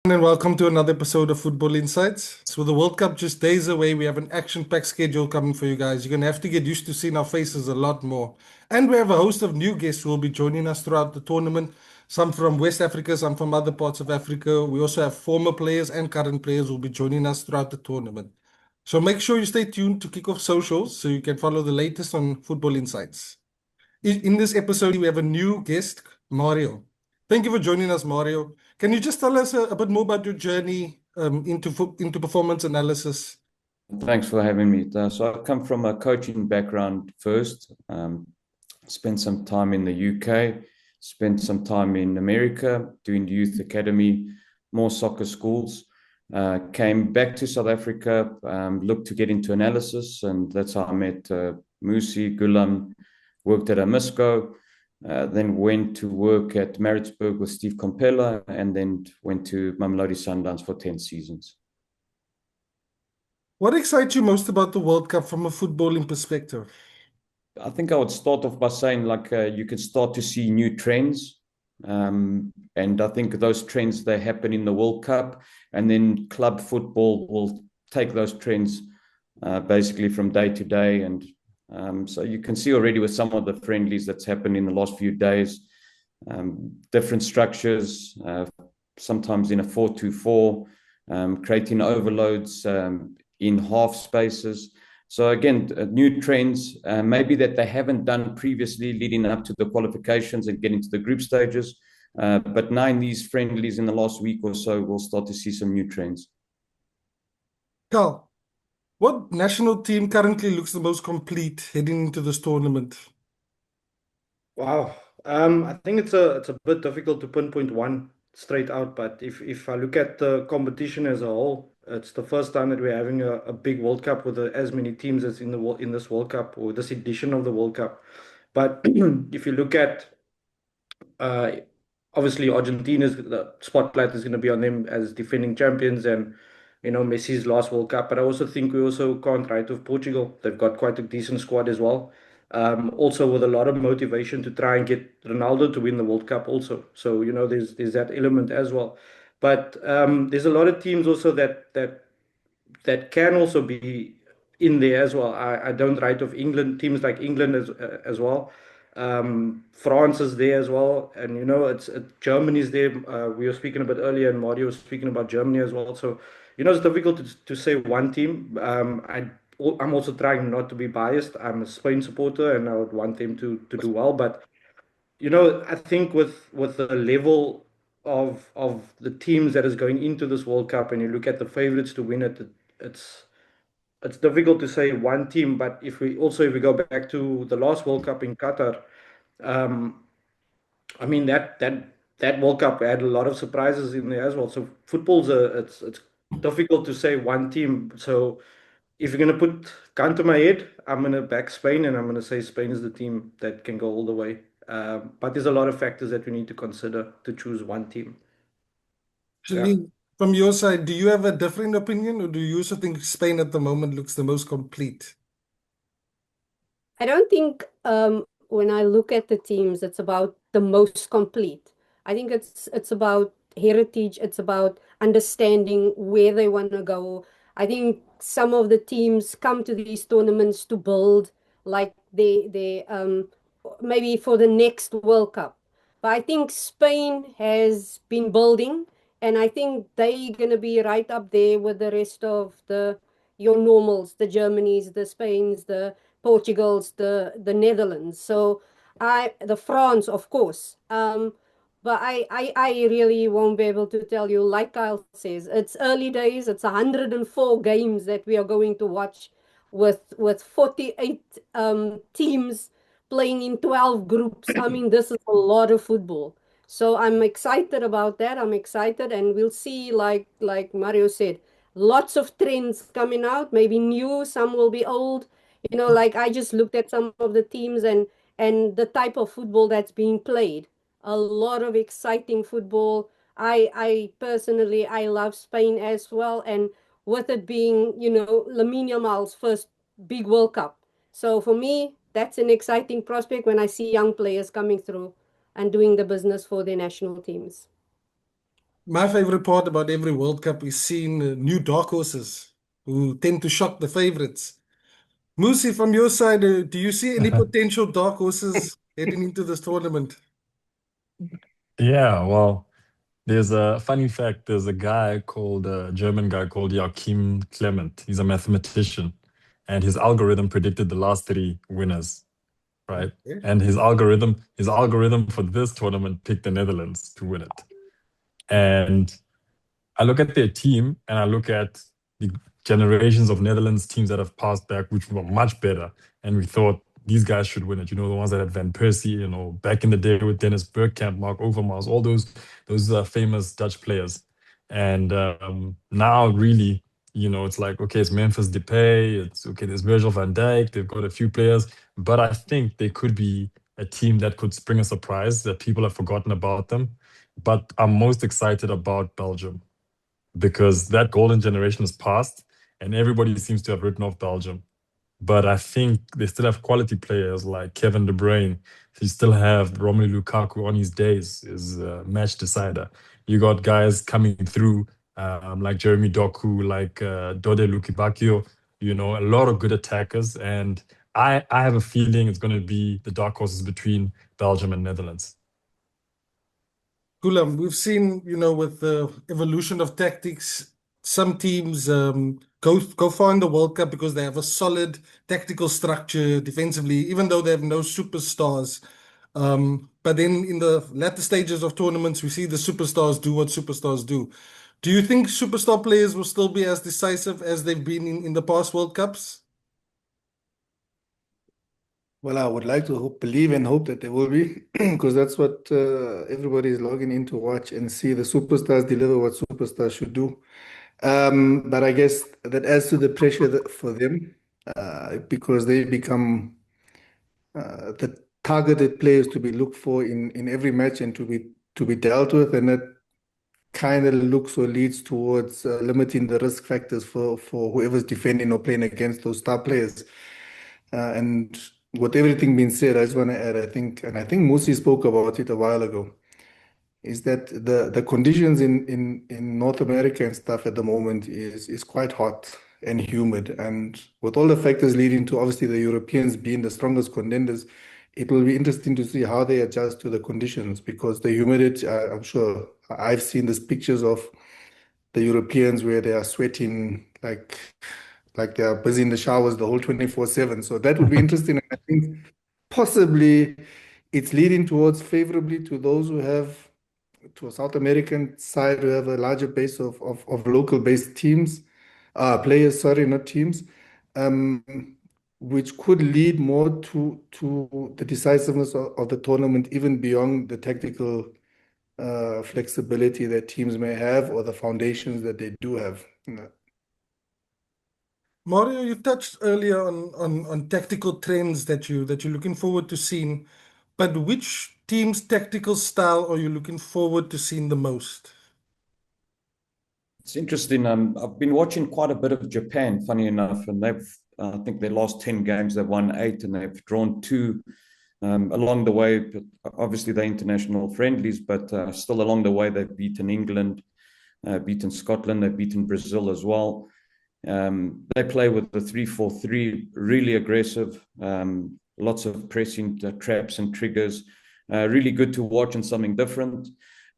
And welcome to another episode of Football Insights. So, with the World Cup just days away, we have an action-packed schedule coming for you guys. You're going to have to get used to seeing our faces a lot more. And we have a host of new guests who will be joining us throughout the tournament. Some from West Africa, some from other parts of Africa. We also have former players and current players who will be joining us throughout the tournament. So make sure you stay tuned to Kickoff Socials so you can follow the latest on Football Insights. In this episode, we have a new guest, Mario. Thank you for joining us, Mario. Can you just tell us a bit more about your journey into performance analysis? Thanks for having me. So I come from a coaching background first. Spent some time in the UK, spent some time in America doing youth academy, more soccer schools. Came back to South Africa, looked to get into analysis, and that's how I met Musi Gulam. Worked at Amisco, then went to work at Maritzburg with Steve Compella, and then went to Mamelodi Sundowns for 10 seasons. What excites you most about the World Cup from a footballing perspective? I think I would start off by saying you can start to see new trends. And I think those trends, they happen in the World Cup, and then club football will take those trends basically from day to day. And so you can see already with some of the friendlies that's happened in the last few days, different structures, sometimes in a 4-2-4, creating overloads in half spaces. So again, new trends, maybe that they haven't done previously leading up to the qualifications and getting to the group stages. But now in these friendlies in the last week or so, we'll start to see some new trends. Carl, what national team currently looks the most complete heading into this tournament? Wow. I think it's a bit difficult to pinpoint one straight out, but if I look at the competition as a whole, it's the first time that we're having a big World Cup with as many teams as in this World Cup or this edition of the World Cup. But if you look at uh, obviously Argentina's the spotlight is going to be on them as defending champions and Messi's last World Cup. But I also think we also can't write off Portugal. They've got quite a decent squad as well. Also with a lot of motivation to try and get Ronaldo to win the World Cup also. So there's that element as well. But there's a lot of teams also that can also be in there as well. I don't write off England, teams like England as well. France is there as well, and Germany's there. We were speaking about earlier, and Mario was speaking about Germany as well. So it's difficult to say one team. I'm also trying not to be biased. I'm a Spain supporter, and I would want them to do well. But I think with the level of the teams that is going into this World Cup, and you look at the favorites to win it, it's it's difficult to say one team. But if we go back to the last World Cup in Qatar, um, I mean that World Cup had a lot of surprises in there as well. So it's difficult to say one team. So if you're gonna put gun to my head, I'm gonna back Spain, and I'm gonna say Spain is the team that can go all the way. But there's a lot of factors that we need to consider to choose one team. Yeah. Actually, from your side, do you have a different opinion, or do you also think Spain at the moment looks the most complete? I don't think when I look at the teams, it's about the most complete. I think it's about heritage. It's about understanding where they want to go. I think some of the teams come to these tournaments to build, like they maybe for the next World Cup. But I think Spain has been building, and I think they're gonna be right up there with the rest of the your normals, the Germanys, the Spains, the Portugal's, the Netherlands. So the France, of course. But I really won't be able to tell you. Like Kyle says, it's early days. It's 104 games that we are going to watch with 48 teams playing in 12 groups. I mean, this is a lot of football. So I'm excited about that. I'm excited, and we'll see, like Mario said, lots of trends coming out. Maybe new, some will be old. Like I just looked at some of the teams and the type of football that's being played. A lot of exciting football. I personally I love Spain as well, and with it being, Lamine Yamal's first big World Cup. So for me, that's an exciting prospect when I see young players coming through and doing the business for their national teams. My favorite part about every World Cup is seeing new dark horses who tend to shock the favorites. Musi, from your side, do you see any potential dark horses heading into this tournament? Yeah, well, there's a funny fact. There's a guy called a German guy called Joachim Clement. He's a mathematician, and his algorithm predicted the last three winners, right? Okay. And his algorithm for this tournament picked the Netherlands to win it. And I look at their team and I look at the generations of Netherlands teams that have passed back, which were much better. And we thought these guys should win it. You know, the ones that had Van Persie, you know, back in the day with Dennis Bergkamp, Mark Overmars, all those famous Dutch players. And now really, you know, it's like, okay, it's Memphis Depay, it's okay, there's Virgil van Dijk, they've got a few players, but I think they could be a team that could spring a surprise that people have forgotten about them. But I'm most excited about Belgium because that golden generation is past and everybody seems to have written off Belgium. But I think they still have quality players like Kevin De Bruyne. You still have Romelu Lukaku on his days is a match decider. You got guys coming through like Jeremy Doku, like Dode Lukibakio, you know, a lot of good attackers. And I have a feeling it's going to be the dark horses between Belgium and Netherlands. Gulam, we've seen, with the evolution of tactics, some teams go far in the World Cup because they have a solid tactical structure defensively, even though they have no superstars. But then in the latter stages of tournaments, we see the superstars do what superstars do. Do you think superstar players will still be as decisive as they've been in the past World Cups? Well, I would like to believe and hope that they will be, because that's what everybody is logging in to watch and see the superstars deliver what superstars should do. But I guess that adds to the pressure for them, because they become the targeted players to be looked for in every match and to be dealt with, and that kind of looks or leads towards limiting the risk factors for whoever's defending or playing against those star players. And with everything being said, I just want to add, I think Musi spoke about it a while ago, is that the conditions in North America and stuff at the moment is quite hot and humid. And with all the factors leading to obviously the Europeans being the strongest contenders, it will be interesting to see how they adjust to the conditions, because the humidity, I'm sure I've seen these pictures of the Europeans where they are sweating like they are busy in the showers the whole 24/7. So that would be interesting. And I think possibly it's leading towards favorably to those who have, to a South American side, who have a larger base of local based teams, players, sorry, not teams, um, which could lead more to the decisiveness of the tournament, even beyond the tactical flexibility that teams may have or the foundations that they do have. Mario, you touched earlier on tactical trends that you're looking forward to seeing, but which team's tactical style are you looking forward to seeing the most? It's interesting. I've been watching quite a bit of Japan, funny enough, and I think their last 10 games, they've won 8 and they've drawn 2 along the way. But obviously, they're international friendlies, but still along the way, they've beaten England, beaten Scotland, they've beaten Brazil as well. They play with the 3-4-3, really aggressive, lots of pressing traps and triggers. Really good to watch and something different.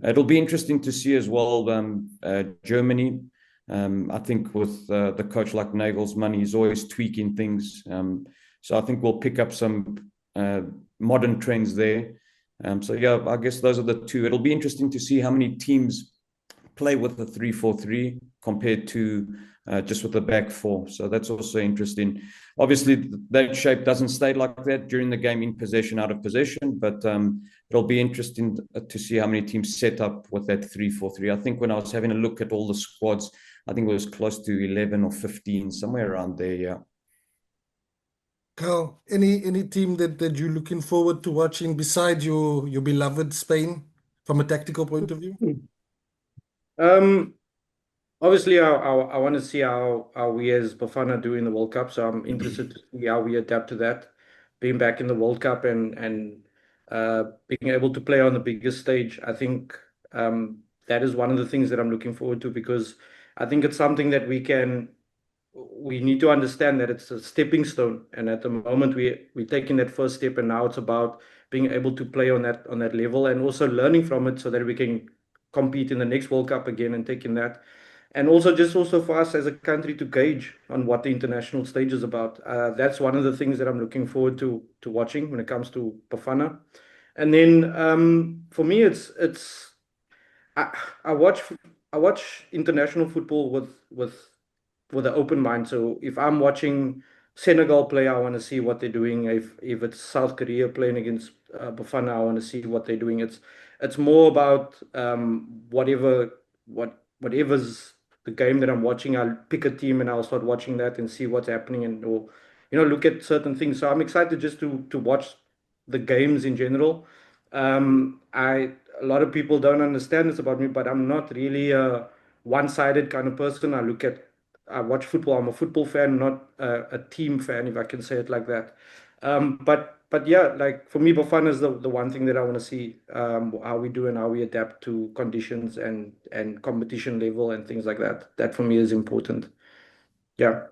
It'll be interesting to see as well Germany. I think with the coach like Nagelsmann, he's always tweaking things. So I think we'll pick up some modern trends there. So yeah, I guess those are the two. It'll be interesting to see how many teams play with the 3-4-3 compared to just with the back four. So that's also interesting. Obviously, that shape doesn't stay like that during the game, in possession, out of possession, but it'll be interesting to see how many teams set up with that 3-4-3. I think when I was having a look at all the squads, I think it was close to 11 or 15, somewhere around there, yeah. Carl, any team that you're looking forward to watching besides your beloved Spain from a tactical point of view? Obviously, I want to see how we as Bafana do in the World Cup. So I'm interested to see how we adapt to that, being back in the World Cup and being able to play on the biggest stage. I think that is one of the things that I'm looking forward to, because I think it's something that we need to understand that it's a stepping stone. And at the moment we're taking that first step, and now it's about being able to play on that level, and also learning from it so that we can compete in the next World Cup again and taking that. And also for us as a country to gauge on what the international stage is about. That's one of the things that I'm looking forward to watching when it comes to Bafana. And then for me, it's I, I watch I watch international football with an open mind. So if I'm watching Senegal play, I want to see what they're doing. If it's South Korea playing against Bafana, I want to see what they're doing. It's more about whatever's the game that I'm watching. I'll pick a team and I'll start watching that and see what's happening, and or look at certain things. So I'm excited just to watch the games in general. I A lot of people don't understand this about me, but I'm not really a one-sided kind of person. I watch football. I'm a football fan, not a team fan, if I can say it like that. But yeah, like for me, Bafana is the one thing that I want to see, how we do and how we adapt to conditions and competition level and things like that. That for me is important. Yeah.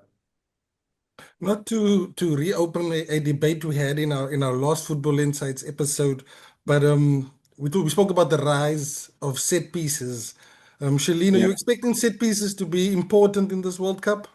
Not to reopen a debate we had in our last Football Insights episode, but we spoke about the rise of set pieces. Shalene, are Yeah. you expecting set pieces to be important in this World Cup?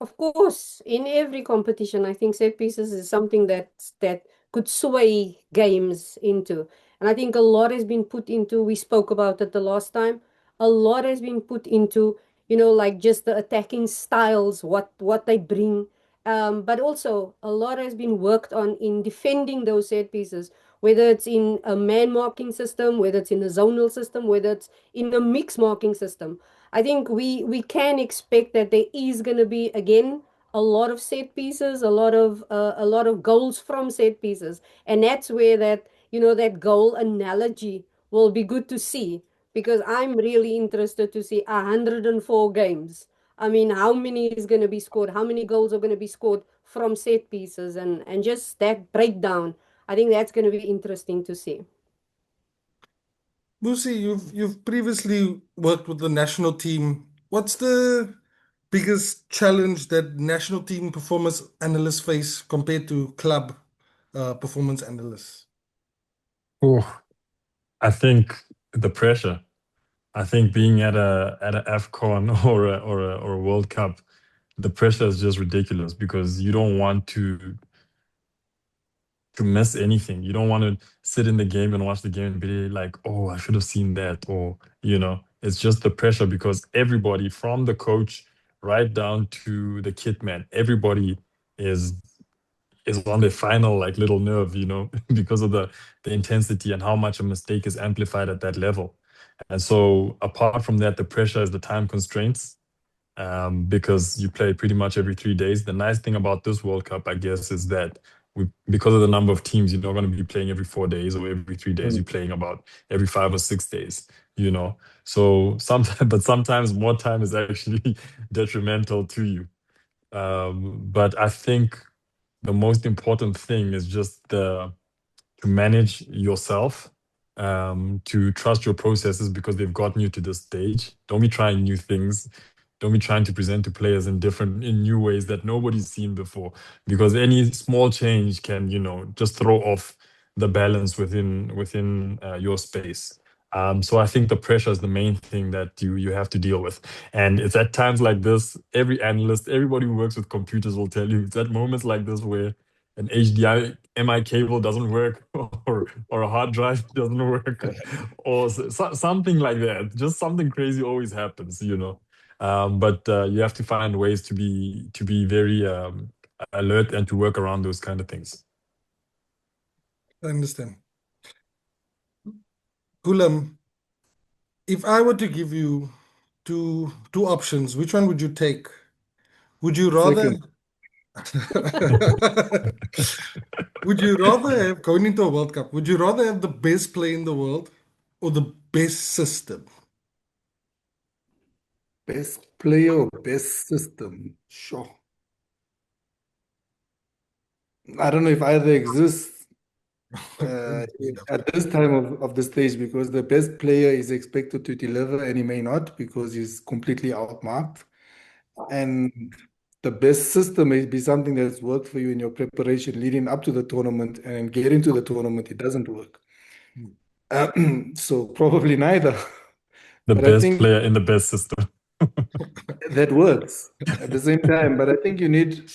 Of course, in every competition, I think set pieces is something that could sway games into. And I think a lot has been put into, we spoke about it the last time, a lot has been put into, like just the attacking styles, what they bring. But also a lot has been worked on in defending those set pieces, whether it's in a man marking system, whether it's in a zonal system, whether it's in a mix marking system. I think we can expect that there is going to be again a lot of set pieces, a lot of goals from set pieces, and that's where that goal analogy will be good to see, because I'm really interested to see 104 games. I mean, how many is going to be scored? How many goals are going to be scored from set pieces, and just that breakdown? I think that's going to be interesting to see. Lucy, you've previously worked with the national team. What's the biggest challenge that national team performance analysts face compared to club performance analysts? Oh, I think the pressure. I think being at a AFCON or a World Cup, the pressure is just ridiculous because you don't want to miss anything. You don't want to sit in the game and watch the game and be like, oh, I should have seen that. Or, it's just the pressure because everybody from the coach right down to the kit man, everybody is is on the final like little nerve, because of the intensity and how much a mistake is amplified at that level. And so apart from that, the pressure is the time constraints, because you play pretty much every 3 days. The nice thing about this World Cup, I guess, is that because of the number of teams, you're not going to be playing every 4 days or every 3 days. You're Mm. playing about every 5 or 6 days, you know. So sometimes, but sometimes more time is actually detrimental to you. But I think the most important thing is just to manage yourself, to trust your processes because they've gotten you to this stage. Don't be trying new things. Don't be trying to present to players in new ways that nobody's seen before, because any small change can, just throw off the balance within your space. So I think the pressure is the main thing that you have to deal with, and it's at times like this. Every analyst, everybody who works with computers will tell you it's at moments like this where an HDMI cable doesn't work, or a hard drive doesn't work, or something like that. Just something crazy always happens. But you have to find ways to be very alert and to work around those kind of things. I understand. Gulam, if I were to give you two options, which one would you take? Would you rather Second, would you rather have going into a World Cup, would you rather have the best play in the world or the best system? best player or best system? Sure. I don't know if either exists. at this time of the stage, because the best player is expected to deliver and he may not because he's completely outmarked. And the best system may be something that's worked for you in your preparation leading up to the tournament, and get into the tournament, it doesn't work. So probably neither. The But I best think player in the best system. that works at the same time. But I think you need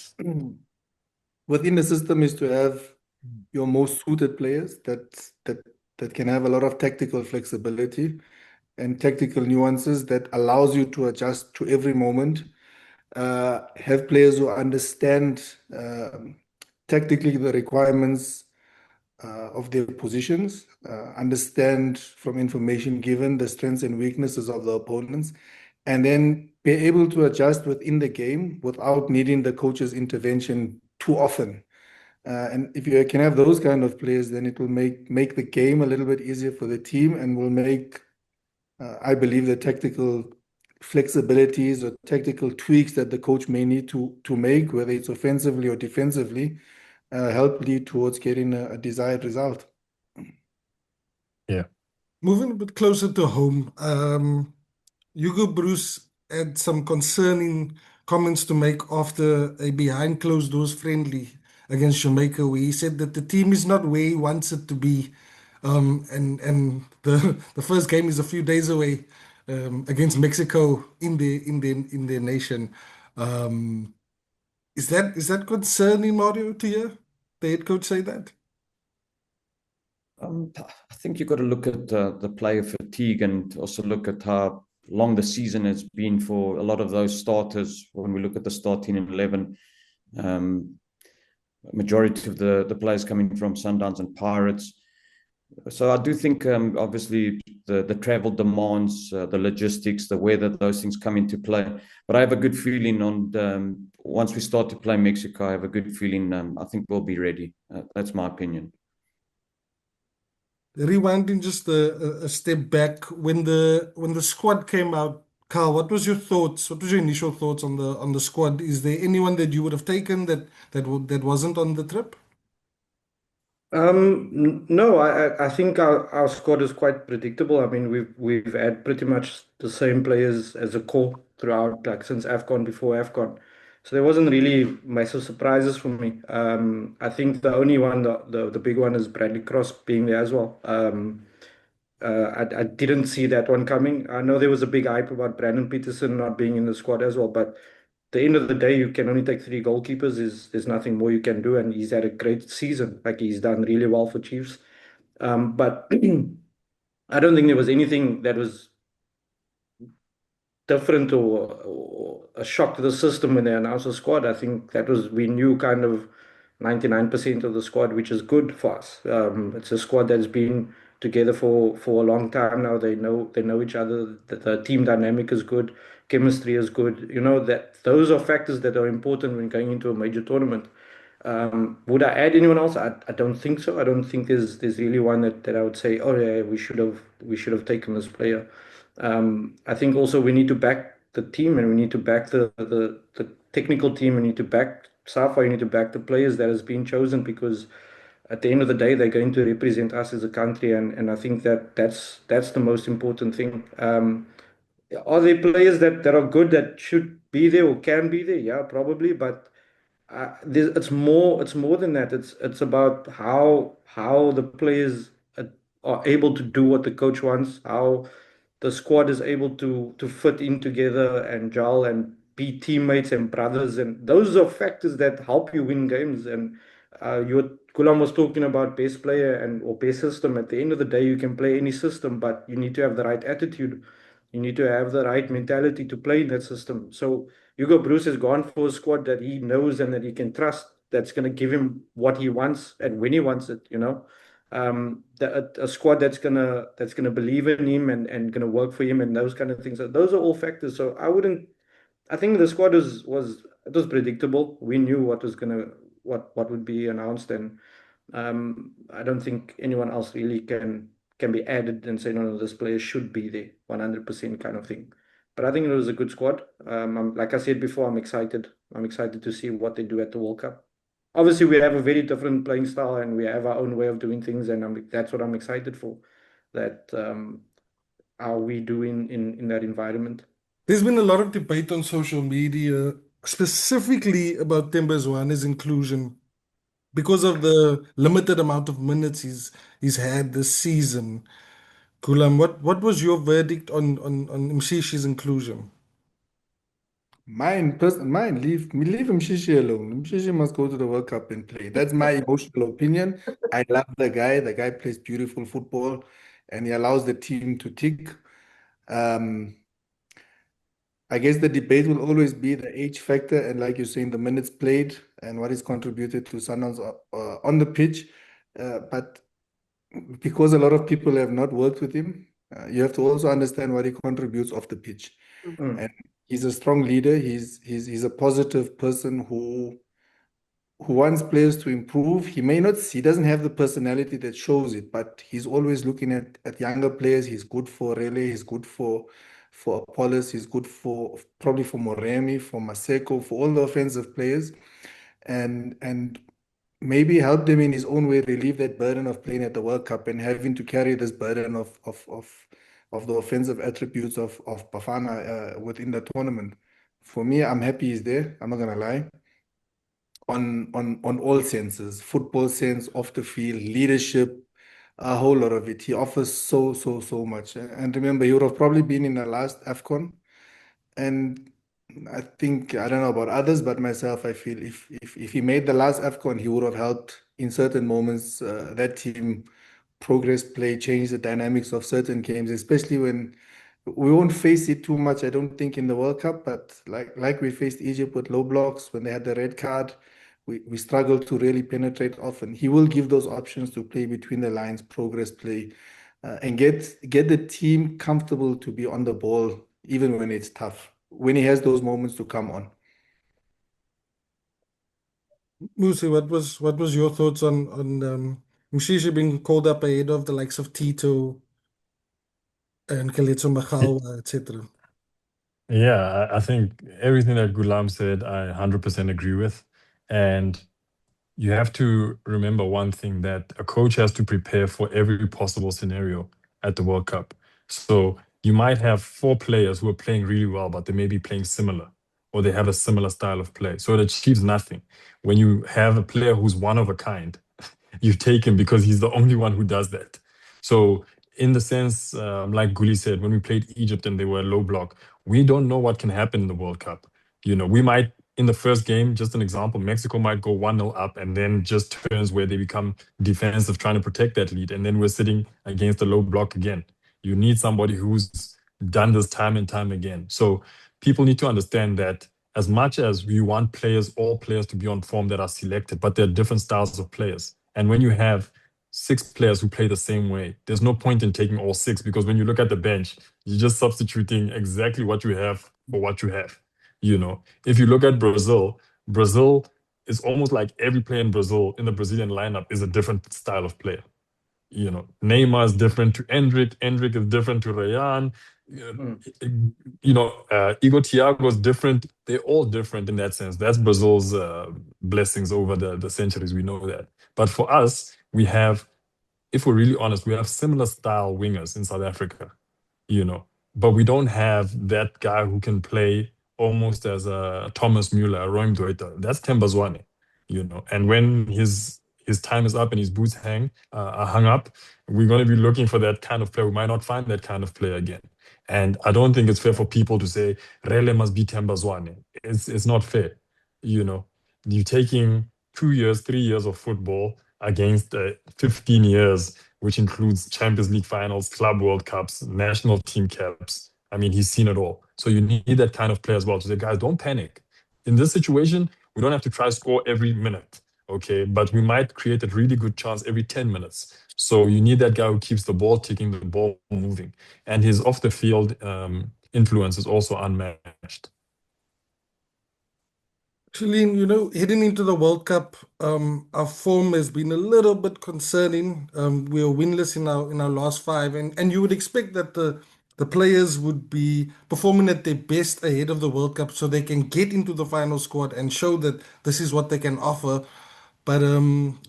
within the system is to have your most suited players that can have a lot of tactical flexibility and tactical nuances that allows you to adjust to every moment. Have players who understand tactically the requirements of their positions, understand from information given the strengths and weaknesses of the opponents, and then be able to adjust within the game without needing the coach's intervention too often. And if you can have those kind of players, then it will make the game a little bit easier for the team and will make, I believe, the tactical flexibilities or tactical tweaks that the coach may need to make, whether it's offensively or defensively, help lead towards getting a desired result. Yeah. Moving a bit closer to home, Hugo Bruce had some concerning comments to make after a behind closed doors friendly against Jamaica, where he said that the team is not where he wants it to be. And the first game is a few days away against Mexico in their nation. Um, is that concerning, Mario, to you? The head coach say that? I think you've got to look at the player fatigue and also look at how long the season has been for a lot of those starters. When we look at the starting 11, majority of the players coming from Sundowns and Pirates. So I do think, obviously, the travel demands, the logistics, the weather, those things come into play. But I have a good feeling on once we start to play Mexico, I have a good feeling. I think we'll be ready. That's my opinion. Rewinding just a step back, when the squad came out, Carl, what was your thoughts? What was your initial thoughts on the squad? Is there anyone that you would have taken that wasn't on the trip? No, I think our squad is quite predictable. I mean, we've had pretty much the same players as a core throughout, like since AFCON, before AFCON. So there wasn't really massive surprises for me. I think the only one, the big one, is Bradley Cross being there as well. I didn't see that one coming. I know there was a big hype about Brandon Peterson not being in the squad as well, but at the end of the day, you can only take three goalkeepers. There's nothing more you can do, and he's had a great season. Like, he's done really well for Chiefs. But I don't think there was anything that was different or a shock to the system when they announced the squad. I think that was, we knew kind of 99% of the squad, which is good for us. It's a squad that's been together for a long time now. They know each other. The team dynamic is good, chemistry is good. You know, that those are factors that are important when going into a major tournament. Would I add anyone else? I don't think so. I don't think there's really one that I would say, oh yeah, we should have taken this player. I think also we need to back the team, and we need to back the technical team. We need to back Safa. You need to back the players that has been chosen, because at the end of the day, they're going to represent us as a country, and I think that's the most important thing. Are there players that are good that should be there or can be there? Yeah, probably, but it's more than that. It's about how the players are able to do what the coach wants, how the squad is able to fit in together and gel and be teammates and brothers, and those are factors that help you win games. And Gulam was talking about best player and or best system. At the end of the day, you can play any system, but you need to have the right attitude. You need to have the right mentality to play in that system. So Hugo Bruce has gone for a squad that he knows and that he can trust, that's going to give him what he wants and when he wants it, you know. A squad that's gonna believe in him and gonna work for him and those kind of things. So those are all factors. So I think the squad was predictable. We knew what would be announced, and I don't think anyone else really can be added and say, no, this player should be there 100% kind of thing. But I think it was a good squad. Like I said before, I'm excited. I'm excited to see what they do at the World Cup. obviously we have a very different playing style and we have our own way of doing things, and that's what I'm excited for. That how we do in that environment. There's been a lot of debate on social media, specifically about Tembazwane's inclusion because of the limited amount of minutes he's had this season. Gulam, what was your verdict on Mshishi's inclusion? Mine, leave Mshishi alone. Mshishi must go to the World Cup and play. That's my emotional opinion. I love the guy. The guy plays beautiful football and he allows the team to tick. Um, I guess the debate will always be the age factor and, like you're saying, the minutes played and what is contributed to Sundowns on the pitch. But because a lot of people have not worked with him, you have to also understand what he contributes off the pitch. Mm. And he's a strong leader. He's a positive person who wants players to improve. He doesn't have the personality that shows it, but he's always looking at younger players. He's good for Rele, he's good for Apollos, he's good for probably for Moremi, for Maseko, for all the offensive players. And maybe help them in his own way relieve that burden of playing at the World Cup and having to carry this burden of the offensive attributes of Bafana within the tournament. For me, I'm happy he's there. I'm not gonna lie. On all senses, football sense, off the field, leadership, a whole lot of it. He offers so much. And remember, he would have probably been in the last AFCON. And I think, I don't know about others, but myself, I feel if he made the last AFCON, he would have helped in certain moments that team progress, play, change the dynamics of certain games, especially when we won't face it too much, I don't think, in the World Cup, but like we faced Egypt with low blocks when they had the red card, we struggled to really penetrate often. He will give those options to play between the lines, progress play, and get the team comfortable to be on the ball, even when it's tough, when he has those moments to come on. Musi, what was your thoughts on Mshishi being called up ahead of the likes of Tito and Kelechi Magawa, etc.? Yeah, I think everything that Gulam said, I 100% agree with. And you have to remember one thing, that a coach has to prepare for every possible scenario at the World Cup. So you might have four players who are playing really well, but they may be playing similar, or they have a similar style of play. So it achieves nothing. When you have a player who's one of a kind, you take him because he's the only one who does that. So in the sense, like Guli said, when we played Egypt and they were low block, we don't know what can happen in the World Cup. We might, in the first game, just an example, Mexico might go 1-0 up and then just turns where they become defensive, trying to protect that lead. And then we're sitting against a low block again. You need somebody who's done this time and time again. So people need to understand that as much as we want all players to be on form that are selected, but there are different styles of players. And when you have six players who play the same way, there's no point in taking all six, because when you look at the bench, you're just substituting exactly what you have for what you have. If you look at Brazil is almost like every player in Brazil, in the Brazilian lineup, is a different style of player. Neymar is different to Endrick is different to Rayan. Igor Thiago is different. They're all different in that sense. That's Brazil's blessings over the centuries. We know that. But for us, if we're really honest, we have similar style wingers in South Africa, but we don't have that guy who can play almost as a Thomas Müller, a Roy Mdweta. That's Tembazwane, and when his time is up and his boots are hung up, we're going to be looking for that kind of player. We might not find that kind of player again. And I don't think it's fair for people to say Rele must be Tembazwane. It's not fair. You're taking 2 years, 3 years of football against 15 years, which includes Champions League finals, Club World Cups, national team caps. I mean, he's seen it all. So you need that kind of player as well to say, guys, don't panic. In this situation, we don't have to try to score every minute, okay? But we might create a really good chance every 10 minutes. So you need that guy who keeps the ball ticking, the ball moving. And his off-the-field influence is also unmatched. Shalene, heading into the World Cup, our form has been a little bit concerning. We are winless in our last five, and you would expect that the players would be performing at their best ahead of the World Cup so they can get into the final squad and show that this is what they can offer. But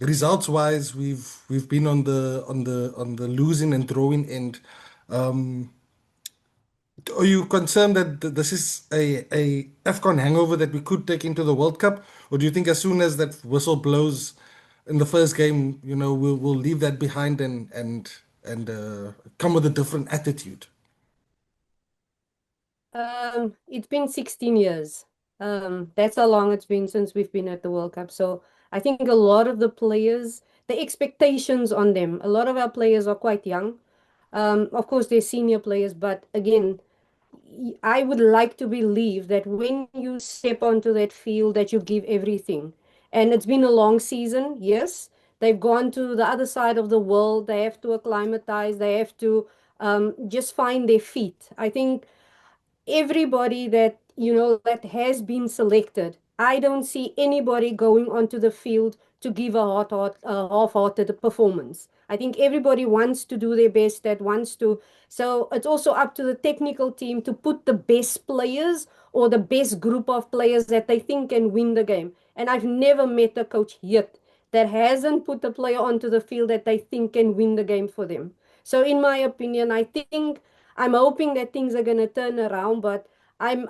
results wise, we've been on the losing and drawing end. Um, are you concerned that this is a AFCON hangover that we could take into the World Cup, or do you think as soon as that whistle blows in the first game, we'll leave that behind and come with a different attitude? It's been 16 years. That's how long it's been since we've been at the World Cup. So I think a lot of the players, the expectations on them, a lot of our players are quite young. Of course, they're senior players, but again, I would like to believe that when you step onto that field, that you give everything. And it's been a long season, yes. They've gone to the other side of the world. They have to acclimatize. They have to just find their feet. I think everybody that that has been selected, I don't see anybody going onto the field to give a half-hearted performance. I think everybody wants to do their best, that wants to. So it's also up to the technical team to put the best players or the best group of players that they think can win the game. And I've never met a coach yet that hasn't put a player onto the field that they think can win the game for them. So in my opinion, I'm hoping that things are going to turn around, but I'm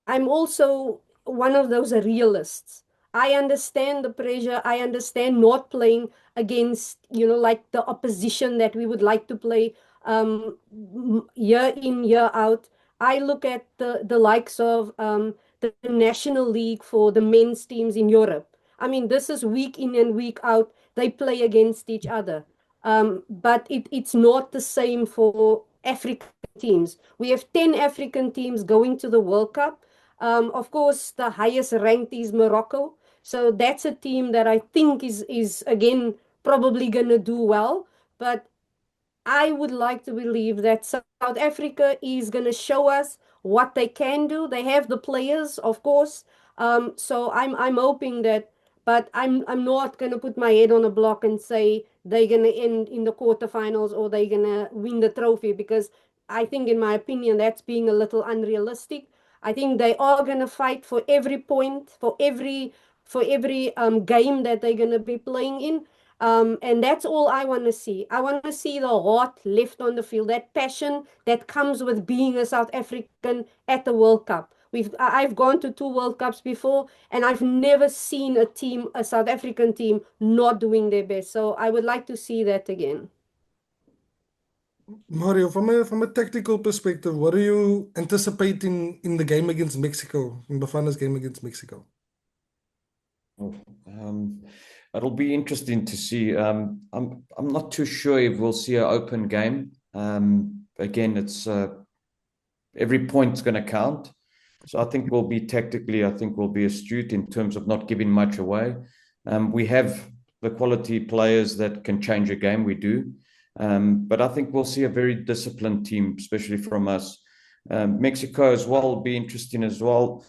I'm also one of those realists. I understand the pressure. I understand not playing against, like the opposition that we would like to play year in, year out. I look at the likes of the National League for the men's teams in Europe. I mean, this is week in and week out. They play against each other. But it's not the same for African teams. We have 10 African teams going to the World Cup. Of course, the highest ranked is Morocco. So that's a team that I think is again probably gonna do well. But I would like to believe that South Africa is going to show us what they can do. They have the players, of course. So I'm hoping that, but I'm not going to put my head on a block and say they're going to end in the quarterfinals or they're going to win the trophy, because I think, in my opinion, that's being a little unrealistic. I think they are going to fight for every point, for every game that they're going to be playing in. And that's all I want to see. I want to see the heart left on the field, that passion that comes with being a South African at the World Cup. I've gone to 2 World Cups before, and I've never seen a South African team, not doing their best. So I would like to see that again. Mario, from a tactical perspective, what are you anticipating in the game against Mexico, in Bafana's game against Mexico? Oh, it'll be interesting to see. I'm not too sure if we'll see an open game. Again, it's every point's going to count. So I think we'll be tactically, I think we'll be astute in terms of not giving much away. We have the quality players that can change a game. We do. But I think we'll see a very disciplined team, especially from us. Mexico as well will be interesting as well.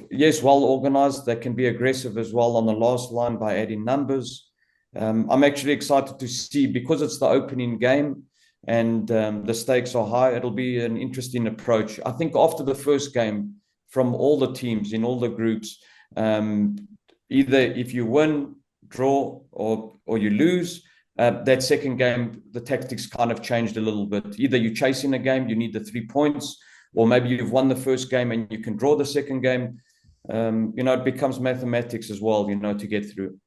Yes, well organized. They can be aggressive as well on the last line by adding numbers. I'm actually excited to see, because it's the opening game and the stakes are high. It'll be an interesting approach. I think after the first game, from all the teams in all the groups, either if you win, draw, or you lose, that second game, the tactics kind of changed a little bit. Either you're chasing a game, you need the 3 points, or maybe you've won the first game and you can draw the second game. It becomes mathematics as well, to get through.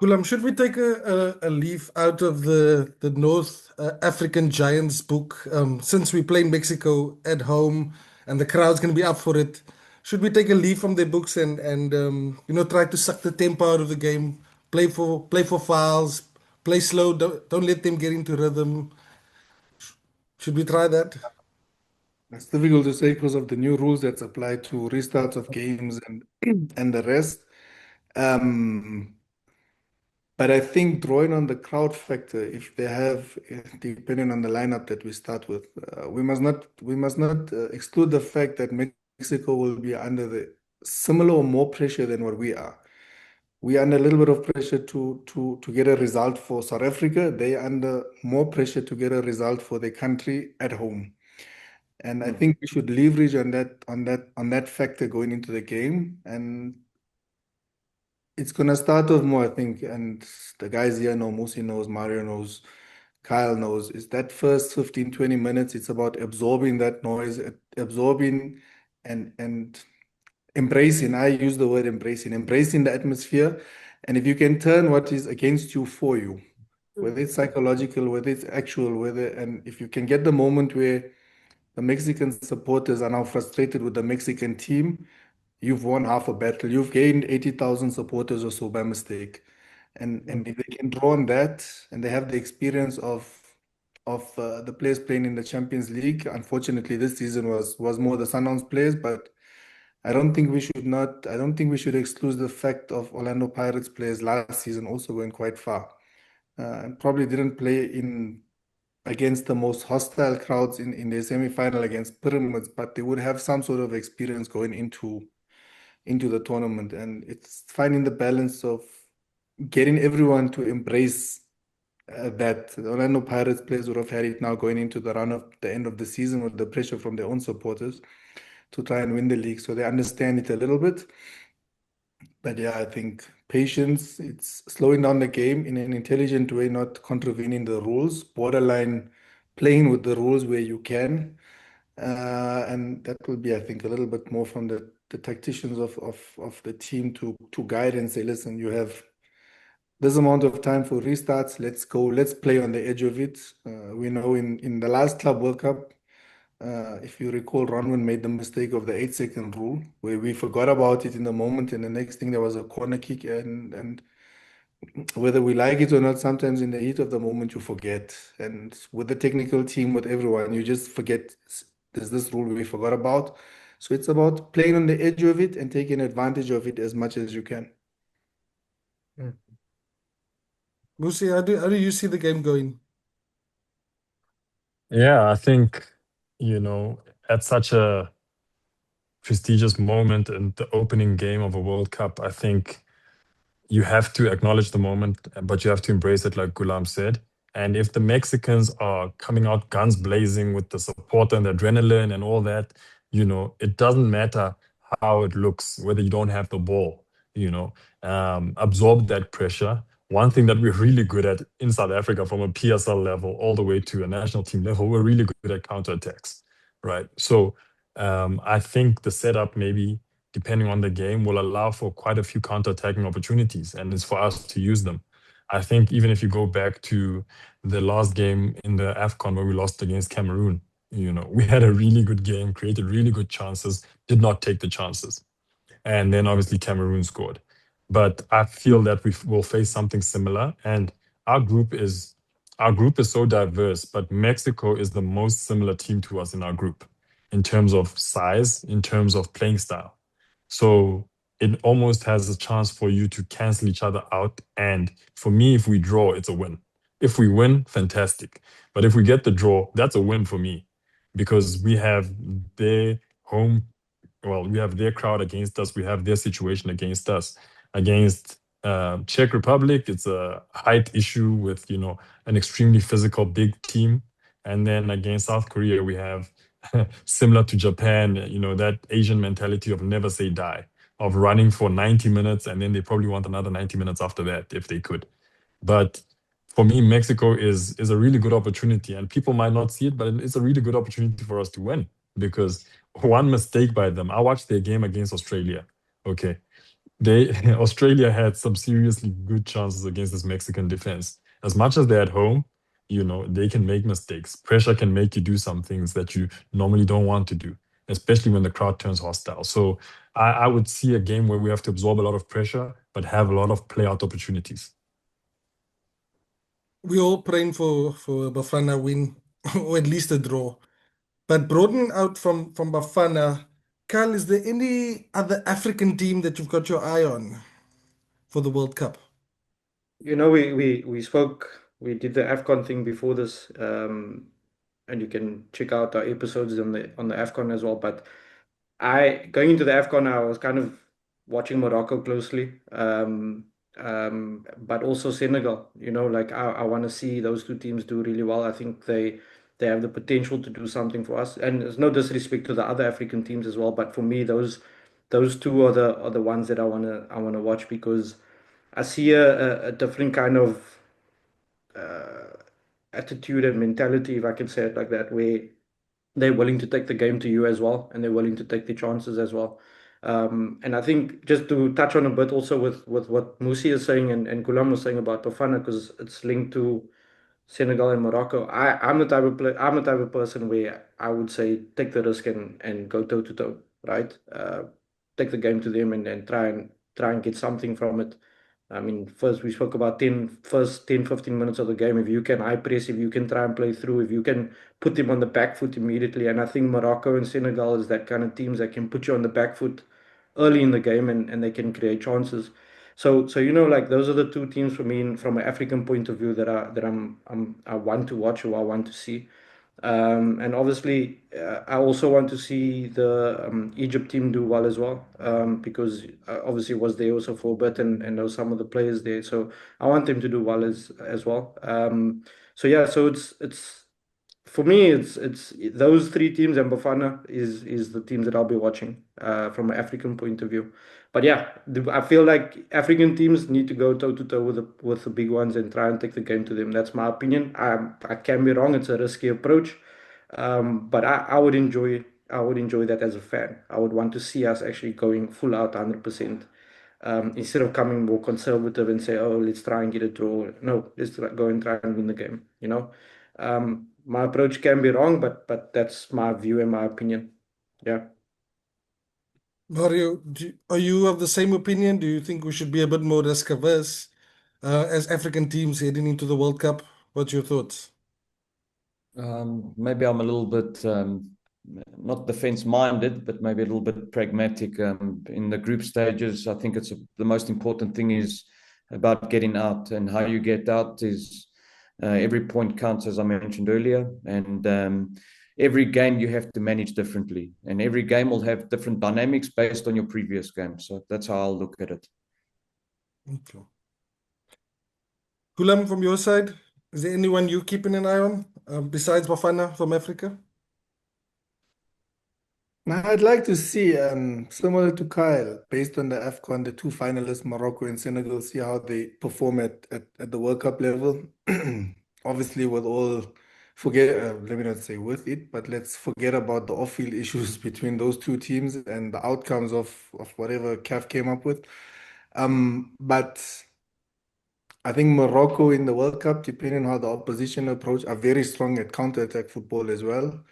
Gulam, should we take a leaf out of the North African Giants book? Since we play Mexico at home and the crowd's going to be up for it, should we take a leaf from their books and try to suck the tempo out of the game, play for fouls, play slow, don't let them get into rhythm? Should we try that? It's difficult to say because of the new rules that's applied to restarts of games and and the rest. Um, but I think drawing on the crowd factor, if they have, depending on the lineup that we start with, we must not exclude the fact that Mexico will be under the similar or more pressure than what we are. We are under a little bit of pressure to get a result for South Africa. They are under more pressure to get a result for their country at home. And I think we should leverage on that factor going into the game. And it's gonna start off more, I think, and the guys here know, Musi knows, Mario knows, Kyle knows, is that first 15, 20 minutes, it's about absorbing that noise, absorbing and embracing. I use the word embracing the atmosphere. And if you can turn what is against you for you, whether it's psychological, whether it's actual, and if you can get the moment where the Mexican supporters are now frustrated with the Mexican team, you've won half a battle. You've gained 80,000 supporters or so by mistake. And if they can draw on that and they have the experience of the players playing in the Champions League, unfortunately this season was more the Sundowns players, but I don't think we should exclude the fact of Orlando Pirates players last season also going quite far. And probably didn't play in against the most hostile crowds in the semi-final against Pyramids, but they would have some sort of experience going into the tournament. And it's finding the balance of getting everyone to embrace that. The Orlando Pirates players would have had it now going into the run of the end of the season with the pressure from their own supporters to try and win the league. So they understand it a little bit. But yeah, I think patience, it's slowing down the game in an intelligent way, not contravening the rules, borderline playing with the rules where you can. And that will be, I think, a little bit more from the tacticians of the team to guide and say, listen, you have this amount of time for restarts. Let's go. Let's play on the edge of it. We know in the last Club World Cup, if you recall, Ronwen made the mistake of the 8-second rule, where we forgot about it in the moment, and the next thing there was a corner kick, and whether we like it or not, sometimes in the heat of the moment you forget. And with the technical team, with everyone, you just forget there's this rule we forgot about. So it's about playing on the edge of it and taking advantage of it as much as you can. Musi, how do you see the game going? Yeah, I think, at such a prestigious moment and the opening game of a World Cup, I think you have to acknowledge the moment, but you have to embrace it, like Gulam said. And if the Mexicans are coming out guns blazing with the support and the adrenaline and all that, it doesn't matter how it looks, whether you don't have the ball, absorb that pressure. One thing that we're really good at in South Africa from a PSL level all the way to a national team level, we're really good at counterattacks, right? So I think the setup maybe depending on the game, will allow for quite a few counter-attacking opportunities, and it's for us to use them. I think even if you go back to the last game in the AFCON where we lost against Cameroon, we had a really good game, created really good chances, did not take the chances. And then obviously Cameroon scored. But I feel that we will face something similar. And our group is so diverse, but Mexico is the most similar team to us in our group in terms of size, in terms of playing style. So it almost has a chance for you to cancel each other out. And for me, if we draw, it's a win. If we win, fantastic. But if we get the draw, that's a win for me because we have their home, well, we have their crowd against us. We have their situation against us. Against Czech Republic, it's a height issue with, an extremely physical big team. And then against South Korea, we have similar to Japan, that Asian mentality of never say die, of running for 90 minutes, and then they probably want another 90 minutes after that if they could. But for me, Mexico is a really good opportunity, and people might not see it, but it's a really good opportunity for us to win because one mistake by them. I watched their game against Australia. Okay, they Australia had some seriously good chances against this Mexican defense. As much as they're at home, they can make mistakes. Pressure can make you do some things that you normally don't want to do, especially when the crowd turns hostile. So I would see a game where we have to absorb a lot of pressure, but have a lot of play out opportunities. We're all praying for Bafana win or at least a draw. But broadening out from Bafana, Kyle, is there any other African team that you've got your eye on for the World Cup? We spoke, we did the AFCON thing before this, and you can check out our episodes on the AFCON as well. But going into the AFCON, I was kind of watching Morocco closely, but also Senegal. Like I want to see those two teams do really well. I think they have the potential to do something for us. And there's no disrespect to the other African teams as well, but for me, those two are the ones that I wanna watch because I see a different kind of uh, attitude and mentality, if I can say it like that, where they're willing to take the game to you as well, and they're willing to take the chances as well. And I think just to touch on a bit also with what Musi is saying and Gulam was saying about Bafana, because it's linked to Senegal and Morocco. I'm the type of person where I would say take the risk and go toe to toe, right? Take the game to them and try and get something from it. I mean, first we spoke about first 10, 15 minutes of the game. If you can high press, if you can try and play through, if you can put them on the back foot immediately. And I think Morocco and Senegal is that kind of teams that can put you on the back foot early in the game and they can create chances. So like those are the two teams for me from an African point of view I want to watch or I want to see. And obviously, I also want to see the Egypt team do well as well, because obviously was there also for a bit and know some of the players there. So I want them to do well as well. So yeah, so it's for me, it's those three teams, and Bafana is the teams that I'll be watching from an African point of view. But yeah, I feel like African teams need to go toe to toe with the big ones and try and take the game to them. That's my opinion. I can be wrong. It's a risky approach, but I would enjoy that as a fan. I would want to see us actually going full out 100%. Instead of coming more conservative and say, oh, let's try and get a draw. No, go and try and win the game, my approach can be wrong, but that's my view and my opinion. Yeah. Mario, are you of the same opinion? Do you think we should be a bit more risk averse as African teams heading into the World Cup? What's your thoughts? Maybe I'm a little bit not defense minded, but maybe a little bit pragmatic. In the group stages, I think the most important thing is about getting out, and how you get out is every point counts, as I mentioned earlier, and every game you have to manage differently, and every game will have different dynamics based on your previous game. So that's how I'll look at it. Okay. Gulam, from your side, is there anyone you keeping an eye on besides Bafana from Africa? Now, I'd like to see, similar to Kyle, based on the AFCON, the two finalists, Morocco and Senegal, see how they perform at the World Cup level. Obviously, let me not say with it, but let's forget about the off-field issues between those two teams and the outcomes of whatever CAF came up with. But I think Morocco in the World Cup, depending on how the opposition approach, are very strong at counter-attack football as well.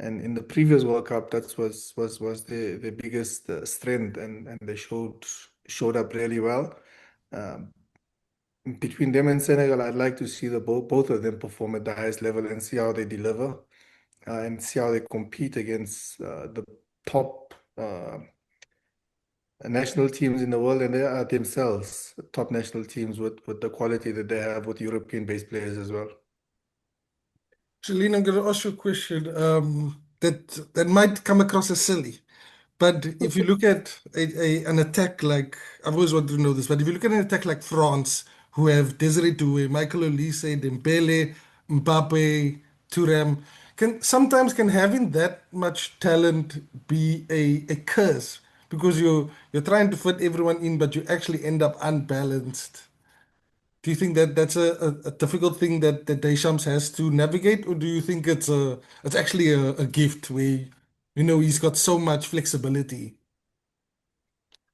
And in the previous World Cup, that was the biggest strength, and they showed up really well. Um, Between them and Senegal, I'd like to see both of them perform at the highest level and see how they deliver, and see how they compete against the top national teams in the world, and they are themselves top national teams with the quality that they have with European-based players as well. Shalene, I'm going to ask you a question that might come across as silly. But if you look at an attack like, I've always wanted to know this, but if you look at an attack like France, who have Desiree Doué, Michael Olise, Dembele, Mbappe, Thuram, can having that much talent be a curse? Because you're trying to fit everyone in, but you actually end up unbalanced. Do you think that that's a difficult thing that Deschamps has to navigate, or do you think it's actually a gift where he's got so much flexibility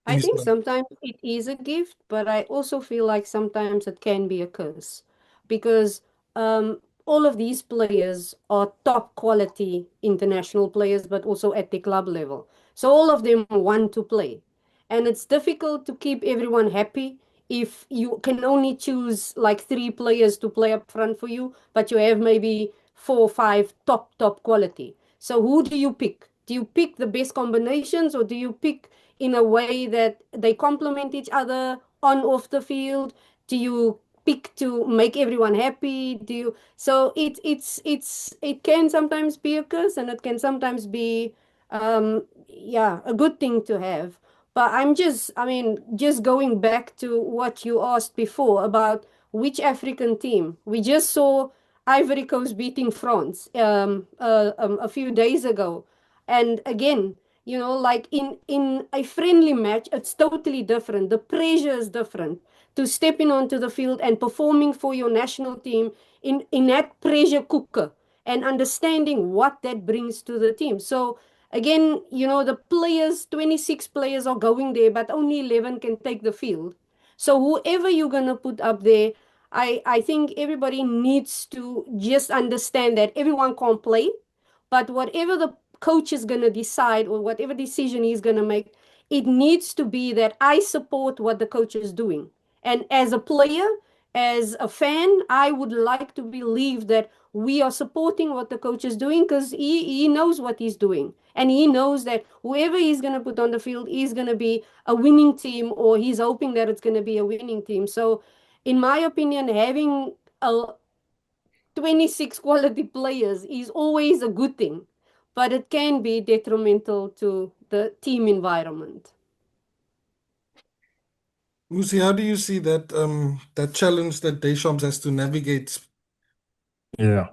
in I his think plan? sometimes it is a gift, but I also feel like sometimes it can be a curse because all of these players are top quality international players, but also at the club level. So all of them want to play. And it's difficult to keep everyone happy if you can only choose like three players to play up front for you, but you have maybe four or five top quality. So who do you pick? Do you pick the best combinations, or do you pick in a way that they complement each other on off the field? Do you pick to make everyone happy? So it can sometimes be a curse, and it can sometimes be yeah, a good thing to have. But just going back to what you asked before about which African team. We just saw Ivory Coast beating France a few days ago. And again, like in a friendly match, it's totally different. The pressure is different. to stepping onto the field and performing for your national team in that pressure cooker and understanding what that brings to the team. So again, the players, 26 players are going there, but only 11 can take the field. So whoever you're going to put up there, I think everybody needs to just understand that everyone can't play, but whatever the coach is going to decide or whatever decision he's going to make, it needs to be that I support what the coach is doing. And as a player, as a fan, I would like to believe that we are supporting what the coach is doing because he knows what he's doing. And he knows that whoever he's going to put on the field is going to be a winning team, or he's hoping that it's going to be a winning team. So, in my opinion, having 26 quality players is always a good thing, but it can be detrimental to the team environment. Musi, how do you see that challenge that Deschamps has to navigate? Yeah.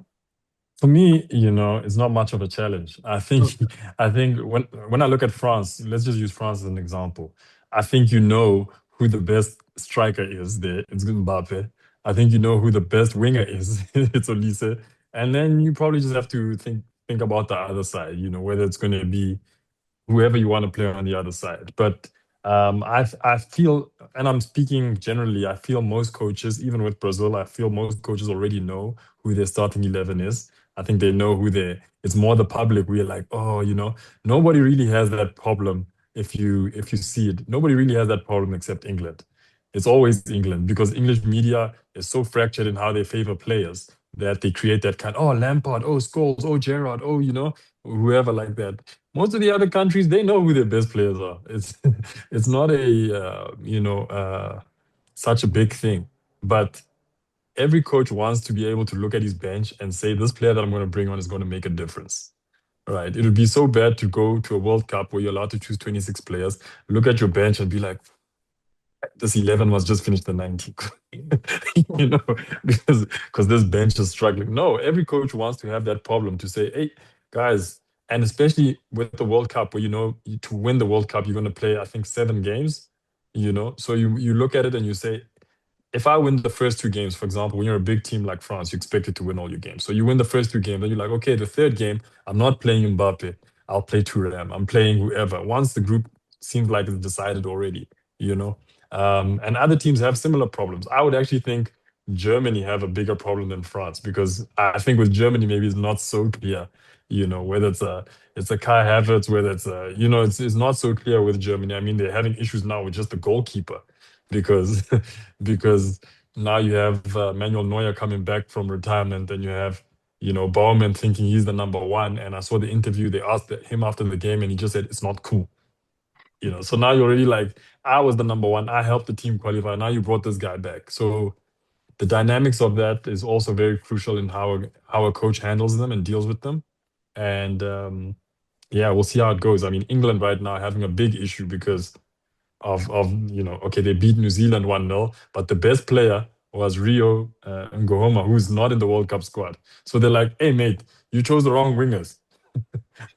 For me, it's not much of a challenge. I think Okay. I think when I look at France, let's just use France as an example. I think you know who the best striker is there. It's Mbappe. I think you know who the best winger is. It's Olise. And then you probably just have to think about the other side, whether it's going to be whoever you want to play on the other side. But I feel, and I'm speaking generally, I feel most coaches, even with Brazil, I feel most coaches already know who their starting 11 is. I think they know who they. It's more the public. We're like, oh, nobody really has that problem. If you see it, nobody really has that problem except England. It's always England because English media is so fractured in how they favor players that they create that kind. Oh, Lampard. Oh, Scholes. Oh, Gerrard. Oh, whoever like that. Most of the other countries, they know who their best players are. It's it's not a such a big thing, but every coach wants to be able to look at his bench and say, this player that I'm going to bring on is going to make a difference. Right? It would be so bad to go to a World Cup where you're allowed to choose 26 players, look at your bench and be like, this 11 was just finished the 90, you know, because this bench is struggling. No, every coach wants to have that problem to say, hey, guys, and especially with the World Cup, where to win the World Cup, you're going to play, I think, 7 games. So you look at it and you say, if I win the first 2 games, for example, when you're a big team like France, you expect it to win all your games. So you win the first 2 games, then you're like, okay, the third game, I'm not playing Mbappe. I'll play Thuram. I'm playing whoever. Once the group seems like it's decided already, you know. And other teams have similar problems. I would actually think Germany have a bigger problem than France because I think with Germany maybe it's not so clear, whether it's a Kai Havertz, whether it's not so clear with Germany. I mean, they're having issues now with just the goalkeeper because because now you have Manuel Neuer coming back from retirement, and you have Baumann thinking he's the number one. And I saw the interview; they asked him after the game, and he just said it's not cool. So now you're already like, I was the number one. I helped the team qualify. Now you brought this guy back. So the dynamics of that is also very crucial in how a coach handles them and deals with them. And yeah, we'll see how it goes. I mean, England right now having a big issue because of okay, they beat New Zealand 1-0, but the best player was Rio Ngohoma, who's not in the World Cup squad. So they're like, hey mate, you chose the wrong wingers.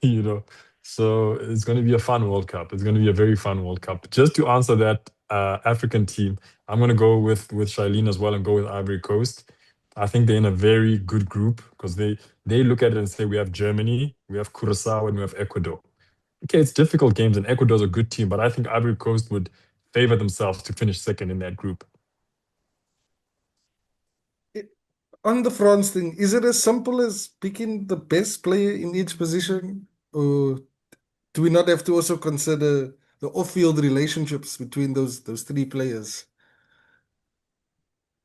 you know. So it's going to be a fun World Cup. It's going to be a very fun World Cup. Just to answer that African team, I'm going to go with Shailene as well and go with Ivory Coast. I think they're in a very good group because they look at it and say we have Germany, we have Curacao, and we have Ecuador. Okay, it's difficult games, and Ecuador's a good team, but I think Ivory Coast would favor themselves to finish second in that group. On the France thing, is it as simple as picking the best player in each position, or do we not have to also consider the off-field relationships between those 3 players?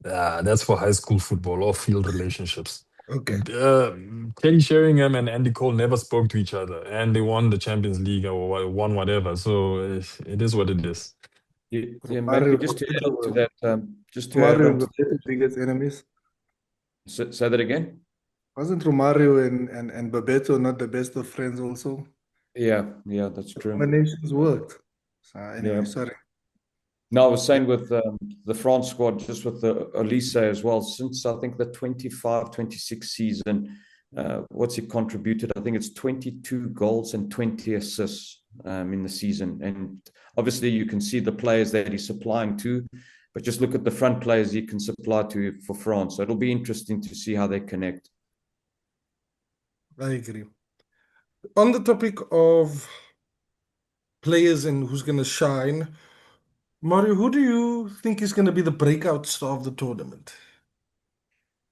That's for high school football or field relationships. Okay. Teddy Sheringham and Andy Cole never spoke to each other, and they won the Champions League or won whatever. So it is what it is. Yeah, Mario, maybe just to add on to that, just to add Mario on and to Roberto biggest enemies. say that again. Wasn't Romario and Bebeto not the best of friends also? Yeah, that's true. Combinations worked. So anyway, Yeah. sorry. No, I was saying with the France squad, just with the Olise as well, since I think the 25-26 season, what's he contributed? I think it's 22 goals and 20 assists in the season. And obviously you can see the players that he's supplying to. but just look at the front players he can supply to for France. So it'll be interesting to see how they connect. I agree. On the topic of players and who's going to shine, Mario, who do you think is going to be the breakout star of the tournament?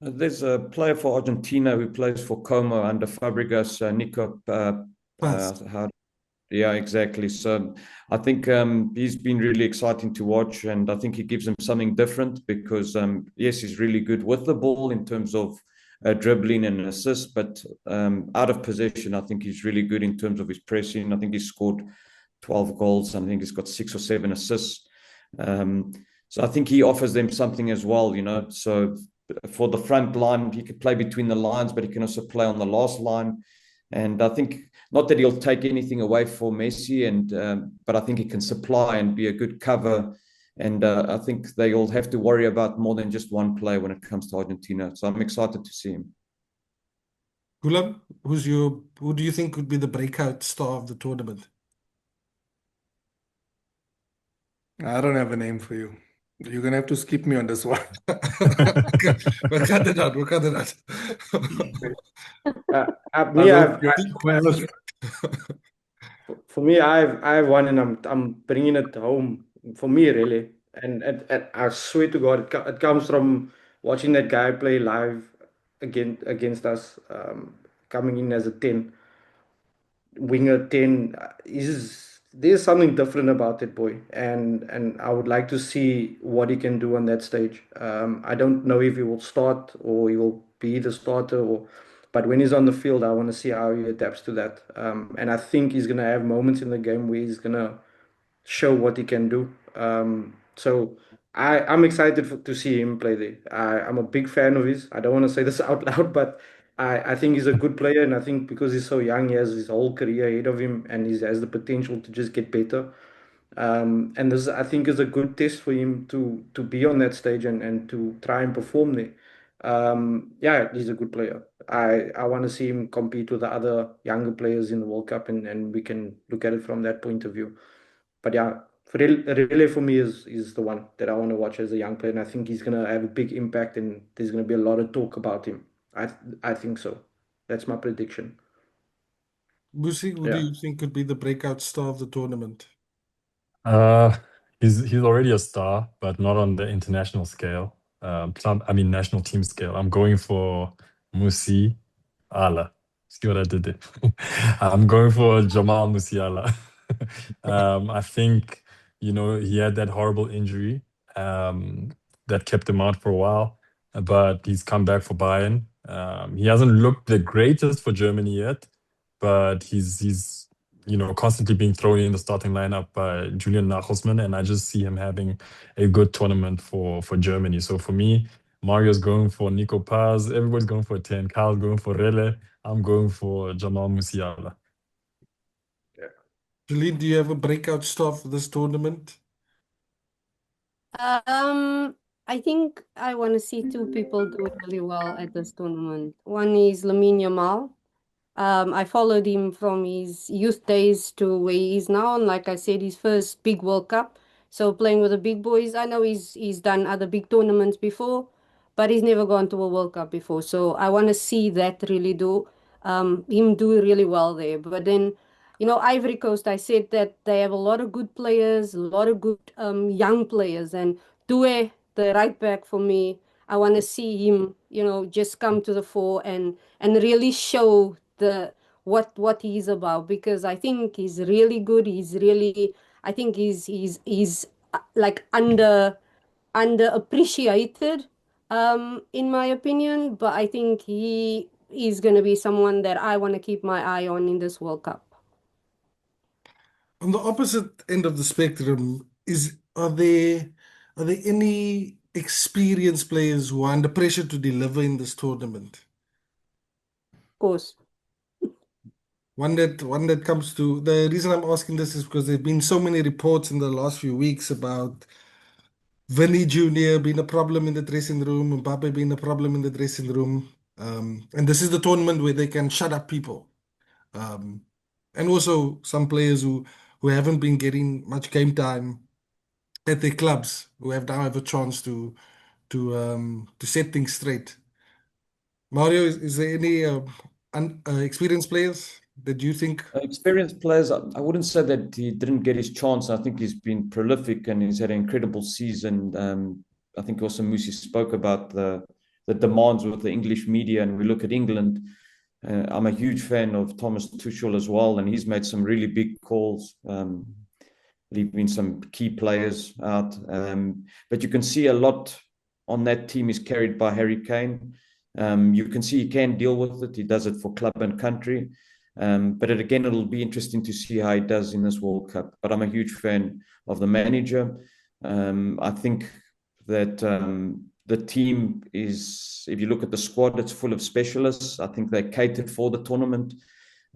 There's a player for Argentina who plays for Como under Fabregas, Nico. Pass. Yeah, exactly. So I think he's been really exciting to watch, and I think he gives them something different because, yes, he's really good with the ball in terms of dribbling and assist, but out of possession, I think he's really good in terms of his pressing. I think he's scored 12 goals. I think he's got 6 or 7 assists. So I think he offers them something as well, you know. So for the front line, he could play between the lines, but he can also play on the last line. And I think not that he'll take anything away for Messi, but I think he can supply and be a good cover. And I think they all have to worry about more than just one player when it comes to Argentina. So I'm excited to see him. Gulam, who do you think would be the breakout star of the tournament? I don't have a name for you. You're gonna have to skip me on this one. We'll cut it out. We'll cut it out. For me, I have one, and I'm bringing it home for me really, and I swear to God, it comes from watching that guy play live against us, coming in as a 10 winger 10. There's something different about that boy, and I would like to see what he can do on that stage. I don't know if he will start or he will be the starter, but when he's on the field, I want to see how he adapts to that. And I think he's gonna have moments in the game where he's gonna show what he can do. So I'm excited to see him play there. I'm a big fan of his. I don't want to say this out loud, but I think he's a good player, and I think because he's so young, he has his whole career ahead of him, and he has the potential to just get better. And this, I think, is a good test for him to be on that stage and to try and perform there. Yeah, he's a good player. I want to see him compete with the other younger players in the World Cup, and we can look at it from that point of view. But yeah, Relay for me is the one that I want to watch as a young player, and I think he's gonna have a big impact, and there's gonna be a lot of talk about him. I think so. That's my prediction. Busi, who do Yeah. you think could be the breakout star of the tournament? Uh, he's already a star, but not on the international scale. National team scale. I'm going for Musiala. See what I did there? I'm going for Jamal Musiala. I think, he had that horrible injury that kept him out for a while, but he's come back for Bayern. He hasn't looked the greatest for Germany yet, but he's constantly being thrown in the starting lineup by Julian Nagelsmann, and I just see him having a good tournament for Germany. So for me, Mario's going for Nico Paz, everybody's going for 10, Kyle's going for Rele, I'm going for Jamal Musiala. Jeline, do you have a breakout star for this tournament? I think I want to see two people do really well at this tournament. One is Lamine Yamal. I followed him from his youth days to where he is now, and like I said, his first big World Cup. So playing with the big boys, I know he's done other big tournaments before, but he's never gone to a World Cup before. So I want to see that really do him do really well there. But then, Ivory Coast, I said that they have a lot of good players, a lot of good young players, and Due, the right back for me, I want to see him, just come to the fore and really show the what he's about, because I think he's really good. I think he's like underappreciated, in my opinion. But I think he is going to be someone that I want to keep my eye on in this World Cup. On the opposite end of the spectrum, are there any experienced players who are under pressure to deliver in this tournament? Of course. One that comes to the reason I'm asking this is because there've been so many reports in the last few weeks about Vinny Jr. being a problem in the dressing room, Mbappe being a problem in the dressing room. And this is the tournament where they can shut up people. Um, and also some players who haven't been getting much game time. at their clubs who now have a chance to set things straight. Mario, is there any experienced players that you think? Experienced players, I wouldn't say that he didn't get his chance. I think he's been prolific and he's had an incredible season. I think also Musi spoke about the demands with the English media, and we look at England. I'm a huge fan of Thomas Tuchel as well, and he's made some really big calls, leaving some key players out. But you can see a lot on that team is carried by Harry Kane. You can see he can deal with it. He does it for club and country. But again, it'll be interesting to see how he does in this World Cup. But I'm a huge fan of the manager. I think that the team is, if you look at the squad, it's full of specialists. I think they catered for the tournament.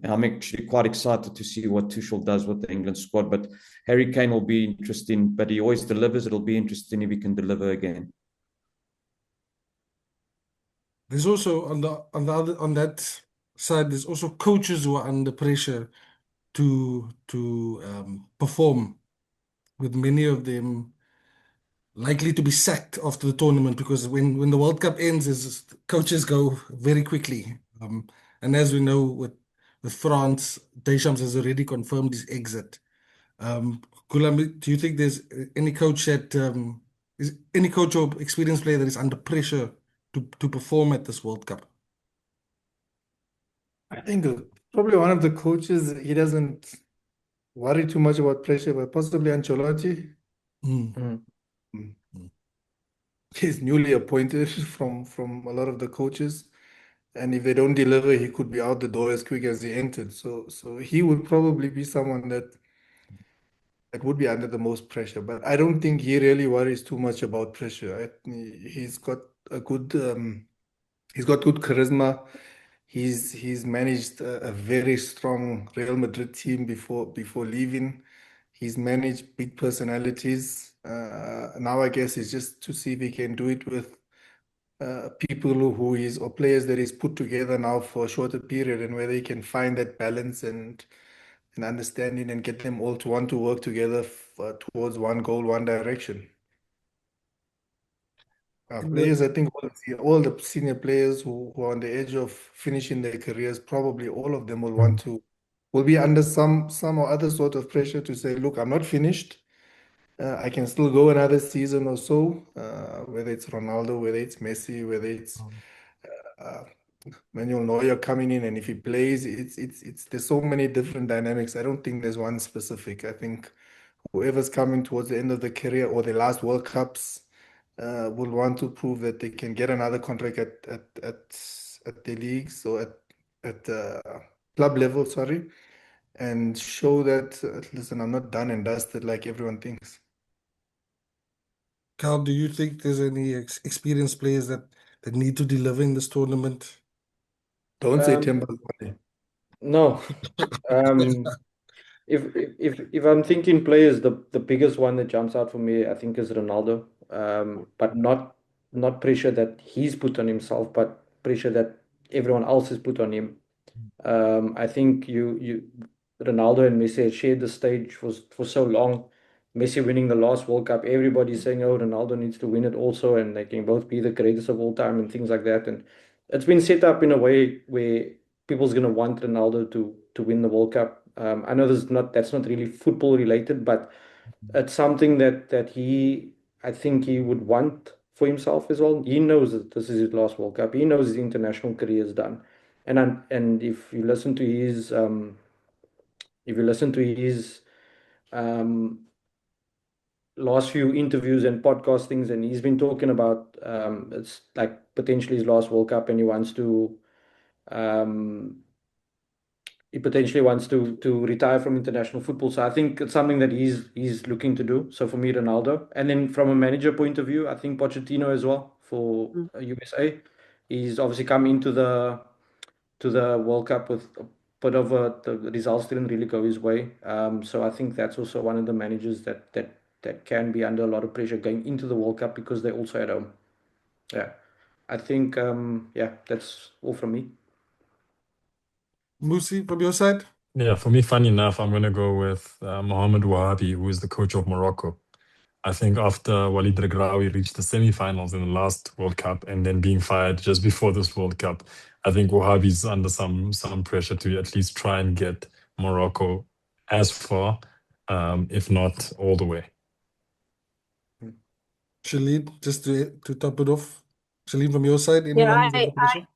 And I'm actually quite excited to see what Tuchel does with the England squad. But Harry Kane will be interesting, but he always delivers. It'll be interesting if he can deliver again. There's also on that side, there's also coaches who are under pressure to perform, with many of them likely to be sacked after the tournament, because when the World Cup ends, coaches go very quickly. And as we know, with France, Deschamps has already confirmed his exit. Gulam, do you think there's any coach is any coach or experienced player that is under pressure to perform at this World Cup? I think probably one of the coaches, he doesn't worry too much about pressure, but possibly Ancelotti. Mm. He's newly appointed from a lot of the coaches, and if they don't deliver, he could be out the door as quick as he entered. So he would probably be someone that would be under the most pressure. But I don't think he really worries too much about pressure. He's got a good he's got good charisma. He's managed a very strong Real Madrid team before leaving. He's managed big personalities. Now I guess it's just to see if he can do it with people who is or players that he's put together now for a shorter period, and whether he can find that balance and understanding and get them all to want to work together towards one goal, one direction. Players, I think all the senior players who are on the edge of finishing their careers, probably all of them will be under some or other sort of pressure to say, look, I'm not finished. I can still go another season or so, whether it's Ronaldo, whether it's Messi, whether it's Manuel Neuer coming in, and if he plays, it's there's so many different dynamics. I don't think there's one specific. I think whoever's coming towards the end of the career or the last World Cups will want to prove that they can get another contract at the leagues or at club level, sorry, and show that listen, I'm not done and dusted like everyone thinks. Carl, do you think there's any experienced players that need to deliver in this tournament? Don't say Um, Timber. no. If I'm thinking players, the biggest one that jumps out for me, I think, is Ronaldo. But not pressure that he's put on himself, but pressure that everyone else has put on him. I think Ronaldo and Messi had shared the stage for so long. Messi winning the last World Cup, everybody's saying, "Oh, Ronaldo needs to win it also," and they can both be the greatest of all time and things like that. And it's been set up in a way where people's gonna want Ronaldo to win the World Cup. I know that's not really football related, but it's something that I think he would want for himself as well. He knows that this is his last World Cup. He knows his international career is done. And if you listen to his um, last few interviews and podcastings, and he's been talking about it's like potentially his last World Cup, and um, he potentially wants to retire from international football. So I think it's something that he's looking to do. So for me, Ronaldo, and then from a manager point of view, I think Pochettino as well for USA. He's obviously come into the World Cup with a bit of the results didn't really go his way. So I think that's also one of the managers that can be under a lot of pressure going into the World Cup because they're also at home. Yeah, I think yeah, that's all from me. Musi, from your side? Yeah, for me, funny enough, I'm going to go with Mohamed Wahabi, who is the coach of Morocco. I think after Walid Regraoui reached the semi-finals in the last World Cup and then being fired just before this World Cup, I think Wahhabi's under some pressure to at least try and get Morocco as far, if not all the way. Shalene, just to top it off. Shalene, from your side, Yeah, anyone who's under pressure?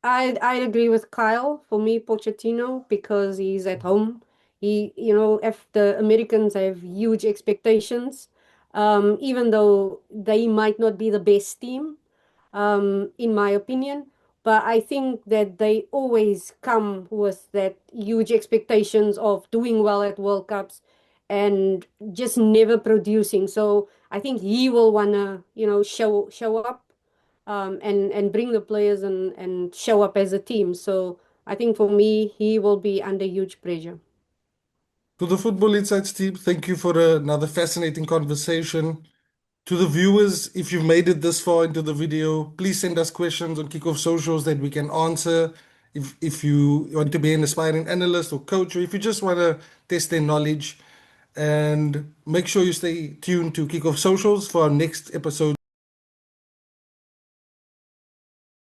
I agree with Kyle. For me, Pochettino, because he's at home. If the Americans have huge expectations, even though they might not be the best team, in my opinion. But I think that they always come with that huge expectations of doing well at World Cups and just never producing. So I think he will wanna, show up, and bring the players and show up as a team. So I think for me, he will be under huge pressure. To the Football Insights team, thank you for another fascinating conversation. To the viewers, if you've made it this far into the video, please send us questions on Kickoff Socials that we can answer. If you want to be an aspiring analyst or coach, or if you just want to test their knowledge, and make sure you stay tuned to Kickoff Socials for our next episode.